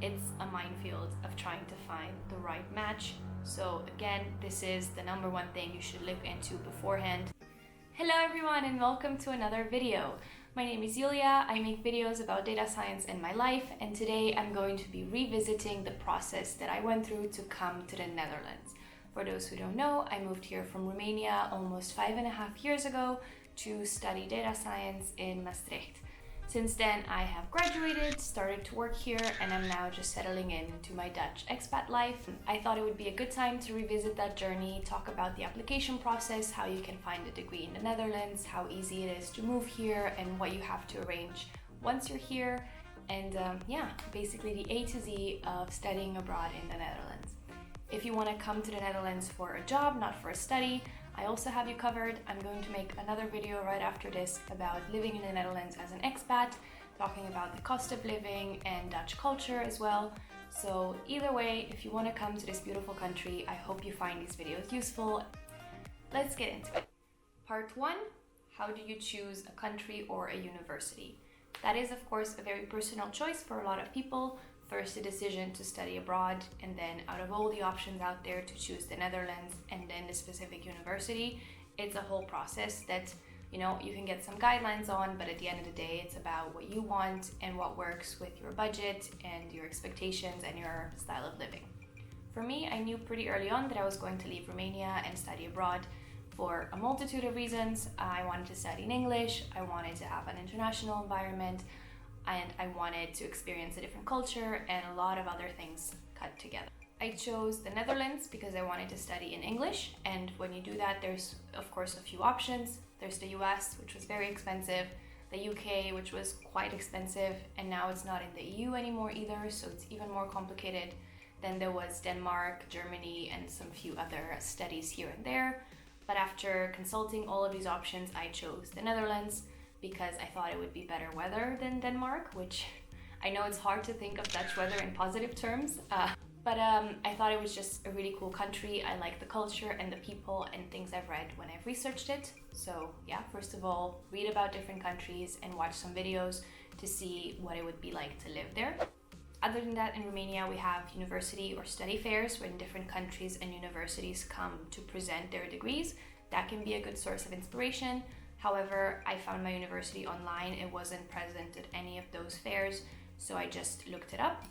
it's a minefield of trying to find the right match. So again, this is the number one thing you should look into beforehand. Hello everyone and welcome to another video. My name is Yulia, I make videos about data science in my life, and today I'm going to be revisiting the process that I went through to come to the Netherlands. For those who don't know, I moved here from Romania almost 5.5 years ago to study data science in Maastricht. Since then, I have graduated, started to work here, and I'm now just settling into my Dutch expat life. I thought it would be a good time to revisit that journey, talk about the application process, how you can find a degree in the Netherlands, how easy it is to move here, and what you have to arrange once you're here, and basically the A to Z of studying abroad in the Netherlands. If you want to come to the Netherlands for a job, not for a study, I also have you covered. I'm going to make another video right after this about living in the Netherlands as an expat, talking about the cost of living and Dutch culture as well. So either way, if you want to come to this beautiful country, I hope you find these videos useful. Let's get into it. Part 1, how do you choose a country or a university? That is, of course, a very personal choice for a lot of people. First, the decision to study abroad, and then out of all the options out there, to choose the Netherlands and then the specific university. It's a whole process that you can get some guidelines on, but at the end of the day, it's about what you want and what works with your budget and your expectations and your style of living. For me, I knew pretty early on that I was going to leave Romania and study abroad for a multitude of reasons. I wanted to study in English, I wanted to have an international environment, and I wanted to experience a different culture and a lot of other things cut together. I chose the Netherlands because I wanted to study in English, and when you do that, there's of course a few options. There's the US, which was very expensive, the UK, which was quite expensive, and now it's not in the EU anymore either, so it's even more complicated. Then there was Denmark, Germany, and some few other studies here and there. But after consulting all of these options, I chose the Netherlands, because I thought it would be better weather than Denmark, which I know it's hard to think of Dutch weather in positive terms, but I thought it was just a really cool country. I like the culture and the people and things I've read when I've researched it. So yeah, first of all, read about different countries and watch some videos to see what it would be like to live there. Other than that, in Romania, we have university or study fairs when different countries and universities come to present their degrees. That can be a good source of inspiration. However, I found my university online. It wasn't present at any of those fairs, so I just looked it up.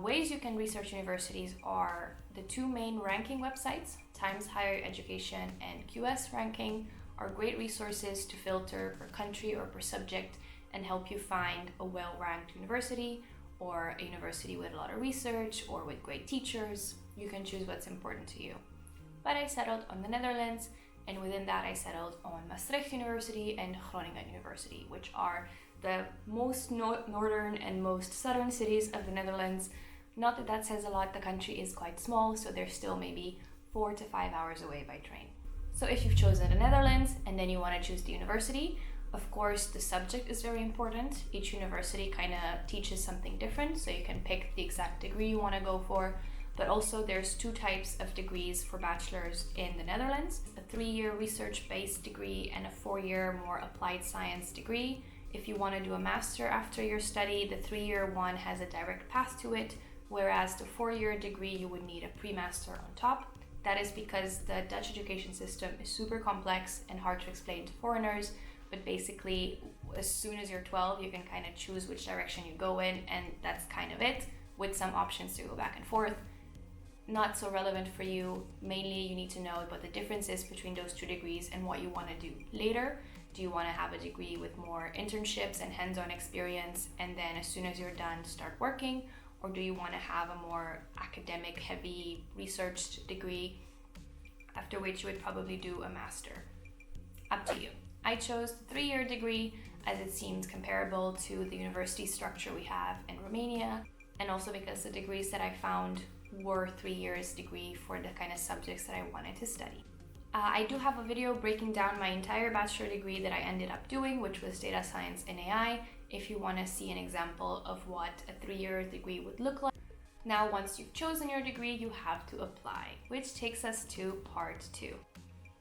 Ways you can research universities are the two main ranking websites, Times Higher Education and QS Ranking, are great resources to filter per country or per subject and help you find a well-ranked university or a university with a lot of research or with great teachers. You can choose what's important to you. But I settled on the Netherlands, and within that I settled on Maastricht University and Groningen University, which are the most northern and most southern cities of the Netherlands. Not that that says a lot, the country is quite small, so they're still maybe 4 to 5 hours away by train. So if you've chosen the Netherlands and then you want to choose the university, of course the subject is very important. Each university kind of teaches something different, so you can pick the exact degree you want to go for. But also there's two types of degrees for bachelors in the Netherlands, a 3-year research-based degree and a 4-year more applied science degree. If you want to do a master after your study, the 3-year one has a direct path to it, whereas the 4-year degree you would need a pre-master on top. That is because the Dutch education system is super complex and hard to explain to foreigners, but basically as soon as you're 12 you can kind of choose which direction you go in, and that's kind of it, with some options to go back and forth. Not so relevant for you. Mainly you need to know about the differences between those two degrees and what you want to do later. Do you want to have a degree with more internships and hands-on experience and then as soon as you're done start working, or do you want to have a more academic heavy researched degree after which you would probably do a master? Up to you. I chose the 3-year degree as it seems comparable to the university structure we have in Romania, and also because the degrees that I found were 3 years degree for the kind of subjects that I wanted to study. I do have a video breaking down my entire bachelor degree that I ended up doing, which was data science and AI, if you want to see an example of what a 3-year degree would look like. Now, once you've chosen your degree, you have to apply, which takes us to part 2,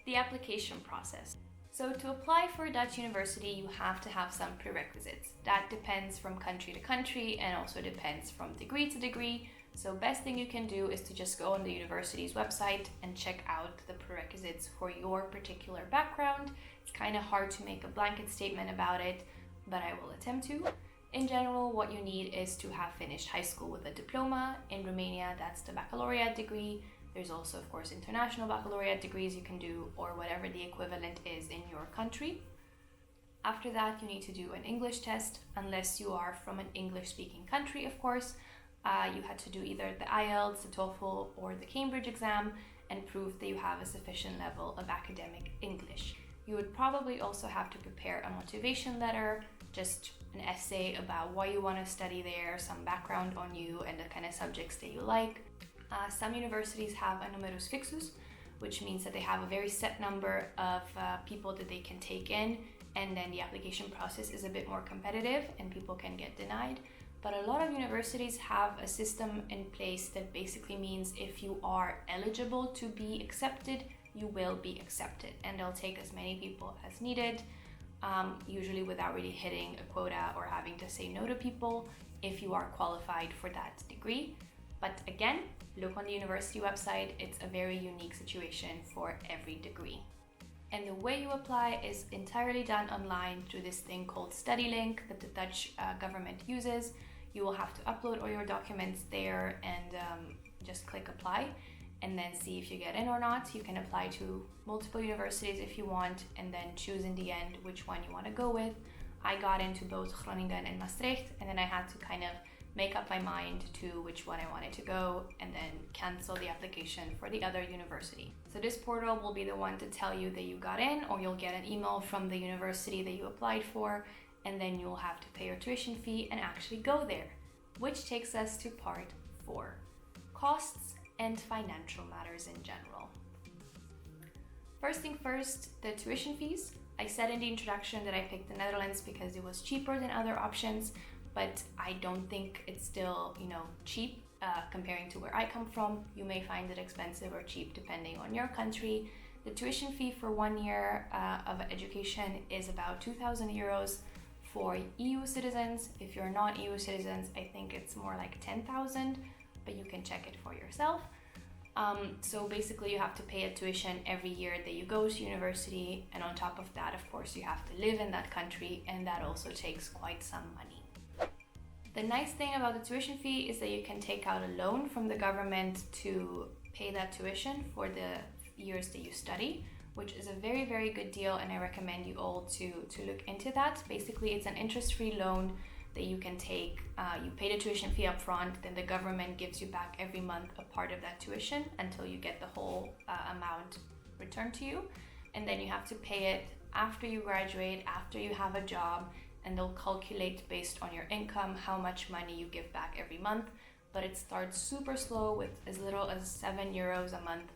the application process. So to apply for a Dutch university, you have to have some prerequisites. That depends from country to country and also depends from degree to degree. So best thing you can do is to just go on the university's website and check out the prerequisites for your particular background. It's kind of hard to make a blanket statement about it, but I will attempt to. In general, what you need is to have finished high school with a diploma. In Romania, that's the baccalaureate degree. There's also, of course, international baccalaureate degrees you can do, or whatever the equivalent is in your country. After that, you need to do an English test, unless you are from an English-speaking country, of course. You had to do either the IELTS, the TOEFL, or the Cambridge exam and prove that you have a sufficient level of academic English. You would probably also have to prepare a motivation letter, just an essay about why you want to study there, some background on you and the kind of subjects that you like. Some universities have a numerus fixus, which means that they have a very set number of people that they can take in, and then the application process is a bit more competitive and people can get denied. But a lot of universities have a system in place that basically means if you are eligible to be accepted, you will be accepted, and they'll take as many people as needed, usually without really hitting a quota or having to say no to people if you are qualified for that degree. But again, look on the university website. It's a very unique situation for every degree. And the way you apply is entirely done online through this thing called StudyLink that the Dutch government uses. You will have to upload all your documents there and just click apply and then see if you get in or not. You can apply to multiple universities if you want and then choose in the end which one you want to go with. I got into both Groningen and Maastricht, and then I had to kind of make up my mind to which one I wanted to go and then cancel the application for the other university. So this portal will be the one to tell you that you got in, or you'll get an email from the university that you applied for, and then you'll have to pay your tuition fee and actually go there. Which takes us to part 4, costs and financial matters in general. First thing first, the tuition fees. I said in the introduction that I picked the Netherlands because it was cheaper than other options, but I don't think it's still, cheap comparing to where I come from. You may find it expensive or cheap depending on your country. The tuition fee for 1 year of education is about 2,000 euros for EU citizens. If you're not EU citizens, I think it's more like 10,000, but you can check it for yourself. So basically you have to pay a tuition every year that you go to university, and on top of that, of course, you have to live in that country, and that also takes quite some money. The nice thing about the tuition fee is that you can take out a loan from the government to pay that tuition for the years that you study, which is a very, very good deal, and I recommend you all to look into that. Basically, it's an interest-free loan that you can take. You pay the tuition fee up front, then the government gives you back every month a part of that tuition until you get the whole amount returned to you. And then you have to pay it after you graduate, after you have a job, and they'll calculate based on your income how much money you give back every month. But it starts super slow with as little as 7 euros a month,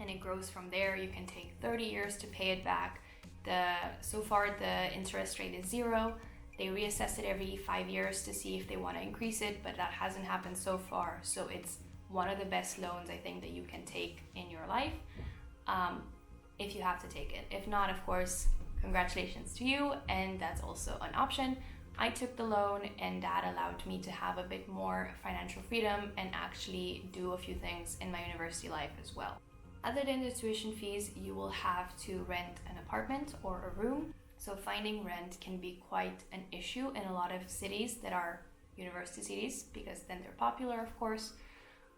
and it grows from there. You can take 30 years to pay it back. So far the interest rate is 0. They reassess it every 5 years to see if they want to increase it, but that hasn't happened so far. So it's one of the best loans I think that you can take in your life, if you have to take it. If not, of course, congratulations to you, and that's also an option. I took the loan, and that allowed me to have a bit more financial freedom and actually do a few things in my university life as well. Other than the tuition fees, you will have to rent an apartment or a room. So finding rent can be quite an issue in a lot of cities that are university cities, because then they're popular, of course.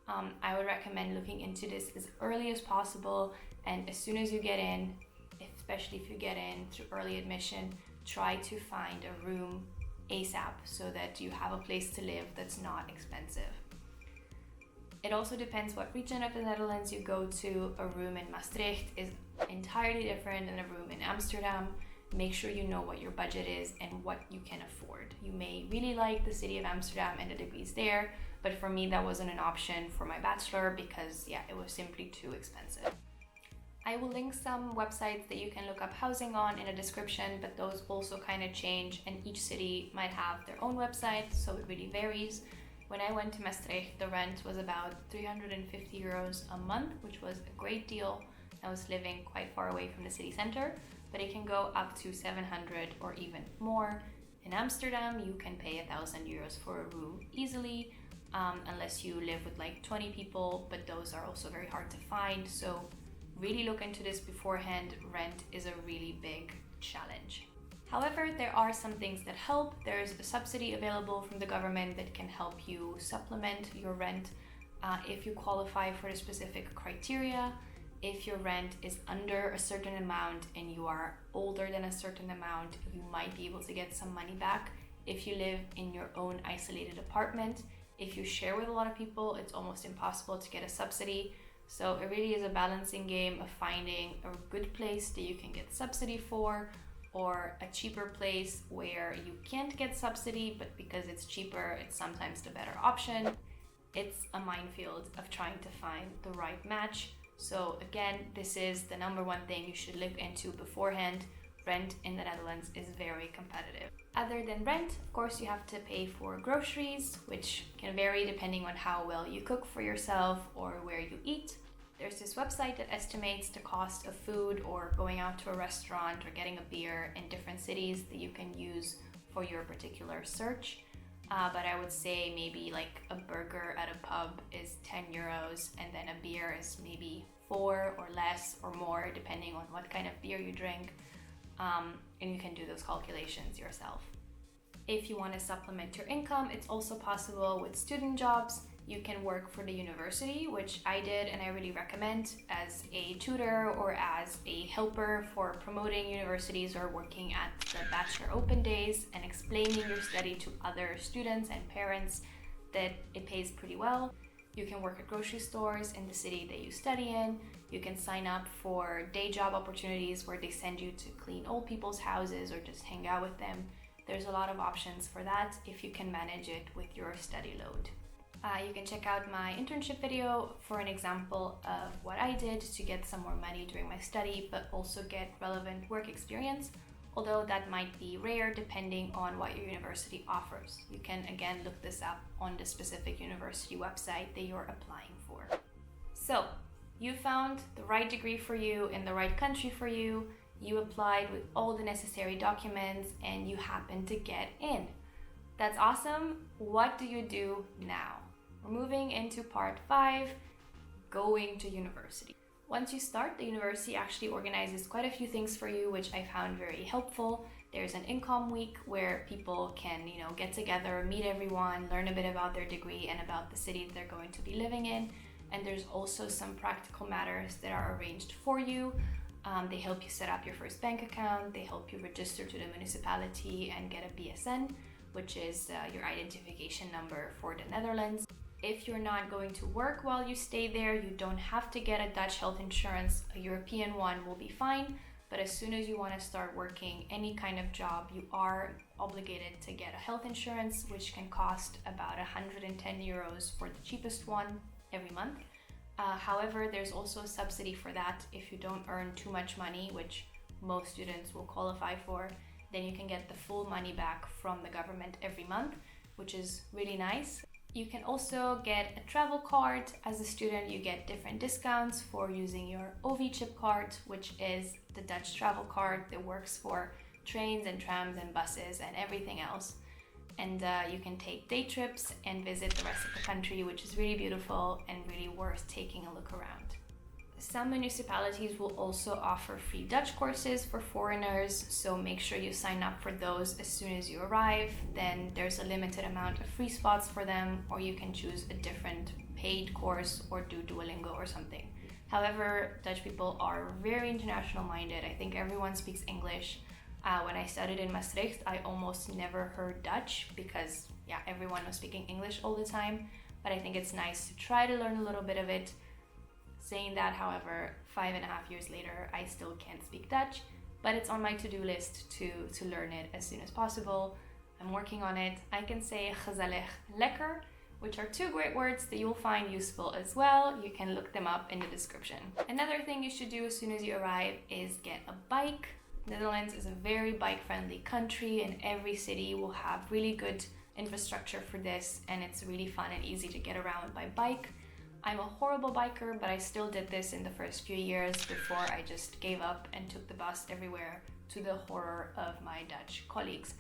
I would recommend looking into this as early as possible, and as soon as you get in, especially if you get in through early admission, try to find a room ASAP so that you have a place to live that's not expensive. It also depends what region of the Netherlands you go to. A room in Maastricht is entirely different than a room in Amsterdam. Make sure you know what your budget is and what you can afford. You may really like the city of Amsterdam and the degrees there, but for me that wasn't an option for my bachelor because it was simply too expensive. I will link some websites that you can look up housing on in a description, but those also kind of change, and each city might have their own website, so it really varies. When I went to Maastricht, the rent was about 350 euros a month, which was a great deal. I was living quite far away from the city center, but it can go up to 700 or even more. In Amsterdam, you can pay 1,000 euros for a room easily, unless you live with like 20 people, but those are also very hard to find. So really look into this beforehand. Rent is a really big challenge. However, there are some things that help. There's a subsidy available from the government that can help you supplement your rent if you qualify for the specific criteria. If your rent is under a certain amount and you are older than a certain amount, you might be able to get some money back. If you live in your own isolated apartment, if you share with a lot of people, it's almost impossible to get a subsidy. So it really is a balancing game of finding a good place that you can get subsidy for, or a cheaper place where you can't get subsidy, but because it's cheaper, it's sometimes the better option. It's a minefield of trying to find the right match. So again, this is the number one thing you should look into beforehand. Rent in the Netherlands is very competitive. Other than rent, of course, you have to pay for groceries, which can vary depending on how well you cook for yourself or where you eat. There's this website that estimates the cost of food or going out to a restaurant or getting a beer in different cities that you can use for your particular search. But I would say maybe like a burger at a pub is 10 euros and then a beer is maybe 4 or less or more depending on what kind of beer you drink. And you can do those calculations yourself. If you want to supplement your income, it's also possible with student jobs. You can work for the university, which I did and I really recommend, as a tutor or as a helper for promoting universities or working at the Bachelor Open Days and explaining your study to other students and parents that it pays pretty well. You can work at grocery stores in the city that you study in. You can sign up for day job opportunities where they send you to clean old people's houses or just hang out with them. There's a lot of options for that if you can manage it with your study load. You can check out my internship video for an example of what I did to get some more money during my study, but also get relevant work experience, although that might be rare depending on what your university offers. You can again look this up on the specific university website that you're applying for. So, you found the right degree for you in the right country for you, you applied with all the necessary documents, and you happen to get in. That's awesome. What do you do now? We're moving into part 5, going to university. Once you start, the university actually organizes quite a few things for you, which I found very helpful. There's an income week where people can, get together, meet everyone, learn a bit about their degree and about the city that they're going to be living in. And there's also some practical matters that are arranged for you. They help you set up your first bank account. They help you register to the municipality and get a BSN, which is your identification number for the Netherlands. If you're not going to work while you stay there, you don't have to get a Dutch health insurance. A European one will be fine, but as soon as you want to start working any kind of job, you are obligated to get a health insurance, which can cost about 110 euros for the cheapest one every month. However, there's also a subsidy for that. If you don't earn too much money, which most students will qualify for, then you can get the full money back from the government every month, which is really nice. You can also get a travel card. As a student, you get different discounts for using your OV-chip card, which is the Dutch travel card that works for trains and trams and buses and everything else. And you can take day trips and visit the rest of the country, which is really beautiful and really worth taking a look around. Some municipalities will also offer free Dutch courses for foreigners, so make sure you sign up for those as soon as you arrive. Then there's a limited amount of free spots for them, or you can choose a different paid course or do Duolingo or something. However, Dutch people are very international minded. I think everyone speaks English. When I studied in Maastricht, I almost never heard Dutch because everyone was speaking English all the time. But I think it's nice to try to learn a little bit of it. Saying that, however, 5.5 years later, I still can't speak Dutch, but it's on my to-do list to learn it as soon as possible. I'm working on it. I can say gezellig, lekker, which are 2 great words that you'll find useful as well. You can look them up in the description. Another thing you should do as soon as you arrive is get a bike. Netherlands is a very bike-friendly country, and every city will have really good infrastructure for this, and it's really fun and easy to get around by bike. I'm a horrible biker, but I still did this in the first few years before I just gave up and took the bus everywhere, to the horror of my Dutch colleagues.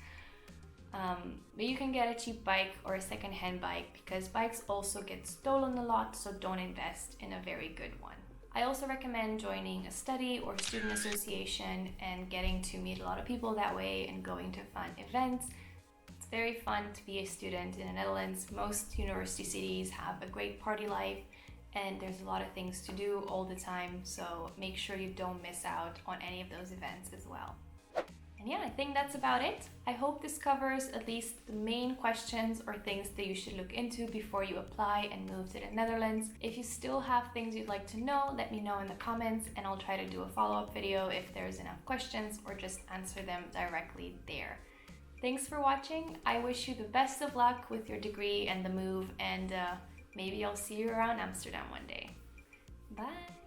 But you can get a cheap bike or a second-hand bike, because bikes also get stolen a lot, so don't invest in a very good one. I also recommend joining a study or student association and getting to meet a lot of people that way and going to fun events. It's very fun to be a student in the Netherlands. Most university cities have a great party life and there's a lot of things to do all the time, so make sure you don't miss out on any of those events as well. And yeah, I think that's about it. I hope this covers at least the main questions or things that you should look into before you apply and move to the Netherlands. If you still have things you'd like to know, let me know in the comments and I'll try to do a follow-up video if there's enough questions, or just answer them directly there. Thanks for watching. I wish you the best of luck with your degree and the move, and maybe I'll see you around Amsterdam one day. Bye!